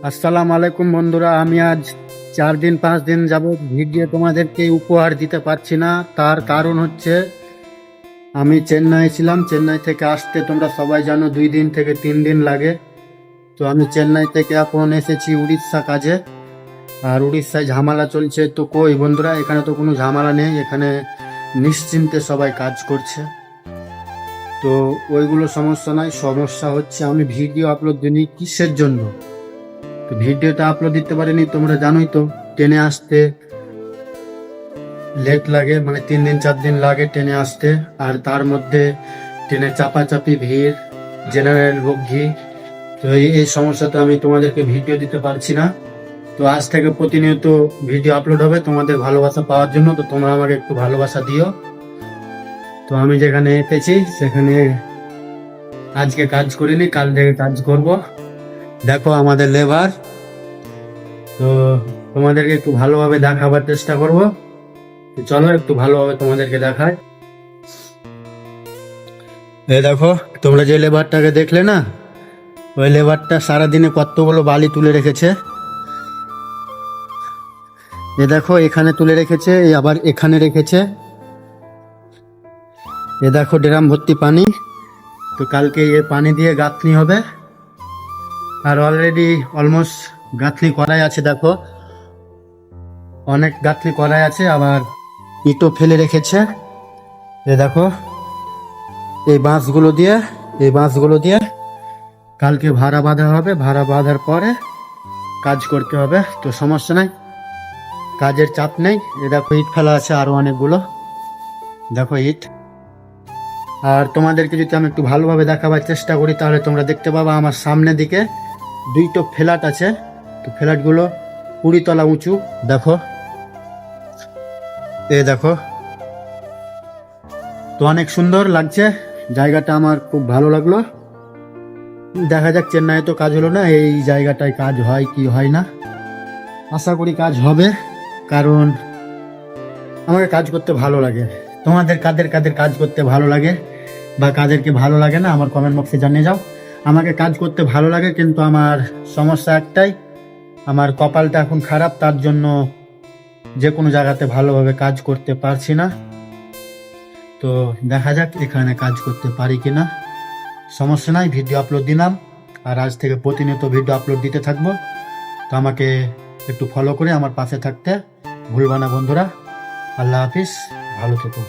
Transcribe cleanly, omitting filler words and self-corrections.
আসসালামু আলাইকুম বন্ধুরা, আমি আজ 4 দিন 5 দিন যাবত ভিডিও তোমাদেরকে উপহার দিতে পারছি না। তার কারণ হচ্ছে আমি চেন্নাই ছিলাম। চেন্নাই থেকে আসতে তোমরা সবাই জানো 2 দিন থেকে 3 দিন লাগে। তো আমি চেন্নাই থেকে এখন এসেছি উড়িষ্যা কাজে। আর উড়িষ্যায় ঝামেলা চলছে। তো কই বন্ধুরা, এখানে তো কোনো ঝামেলা নেই, এখানে নিশ্চিন্তে সবাই কাজ করছে। তো ওইগুলো সমস্যা নাই, সমস্যা হচ্ছে আমি ভিডিও আপলোড দিইনি কিসের জন্য। তো ভিডিওটা আপলোড দিতে পারিনি, তোমরা জানোই তো ট্রেনে আসতে লেট লাগে, মানে 3 দিন 4 দিন লাগে ট্রেনে আসতে। আর তার মধ্যে ট্রেনে চাপাচাপি ভিড়, জেনারেল বগি। তো এই সমস্যাতে আমি তোমাদেরকে ভিডিও দিতে পারছি না। তো আজ থেকে প্রতিনিয়ত ভিডিও আপলোড হবে তোমাদের ভালোবাসা পাওয়ার জন্য। তো তোমরা আমাকে একটু ভালোবাসা দিও। তো আমি যেখানে এসেছি সেখানে আজকে কাজ করিনি, কাল থেকে কাজ করব। দেখো আমাদের লেবার। তো তোমাদেরকে একটু ভালোভাবে দেখাবার চেষ্টা করব। তো চলো একটু ভালোভাবে তোমাদেরকে দেখায়। এই দেখো, তোমরা যে লেবারটাকে দেখলে না, ওই লেবারটা সারাদিনে কতগুলো বালি তুলে রেখেছে। এ দেখো এখানে তুলে রেখেছে, এই আবার এখানে রেখেছে। এ দেখো ড্রাম ভর্তি পানি। তো কালকে এ পানি দিয়ে গাঁথনি হবে। আর অলরেডি অলমোস্ট গাঁথনি করাই আছে। দেখো অনেক গাঁথনি করাই আছে, আবার ইটও ফেলে রেখেছে। এ দেখো এই বাঁশগুলো দিয়ে কালকে ভাড়া বাঁধা হবে। ভাড়া বাঁধার পরে কাজ করতে হবে। তো সমস্যা নাই, কাজের চাপ নেই। এ দেখো ইট ফেলা আছে আরো অনেকগুলো, দেখো ইট। আর তোমাদেরকে যদি আমি একটু ভালোভাবে দেখাবার চেষ্টা করি তাহলে তোমরা দেখতে পাবা আমার সামনের দিকে 2টো ফ্ল্যাট আছে। তো ফ্ল্যাটগুলো 20 তলা উঁচু। দেখো এ দেখো, তো অনেক সুন্দর লাগছে জায়গাটা, আমার খুব ভালো লাগলো। দেখা যাক, চেন্নাইয়ে তো কাজ হলো না, এই জায়গাটায় কাজ হয় কি হয় না। আশা করি কাজ হবে, কারণ আমাকে কাজ করতে ভালো লাগে। তোমাদের কাদের কাদের কাজ করতে ভালো লাগে বা কাদেরকে ভালো লাগে না, আমার কমেন্ট বক্সে জানিয়ে যাও। আমাকে কাজ করতে ভালো লাগে, কিন্তু আমার সমস্যা একটাই, আমার কপালটা এখন খারাপ। তার জন্য যে কোনো জায়গাতে ভালোভাবে কাজ করতে পারছি না। তো দেখা যাক এখানে কাজ করতে পারি কিনা। সমস্যা নাই, ভিডিও আপলোড দিলাম আর আজ থেকে প্রতিনিয়ত ভিডিও আপলোড দিতে থাকবো। তো আমাকে একটু ফলো করে আমার পাশে থাকতে ভুলবা না বন্ধুরা। আল্লাহ হাফিজ, ভালো থেকো।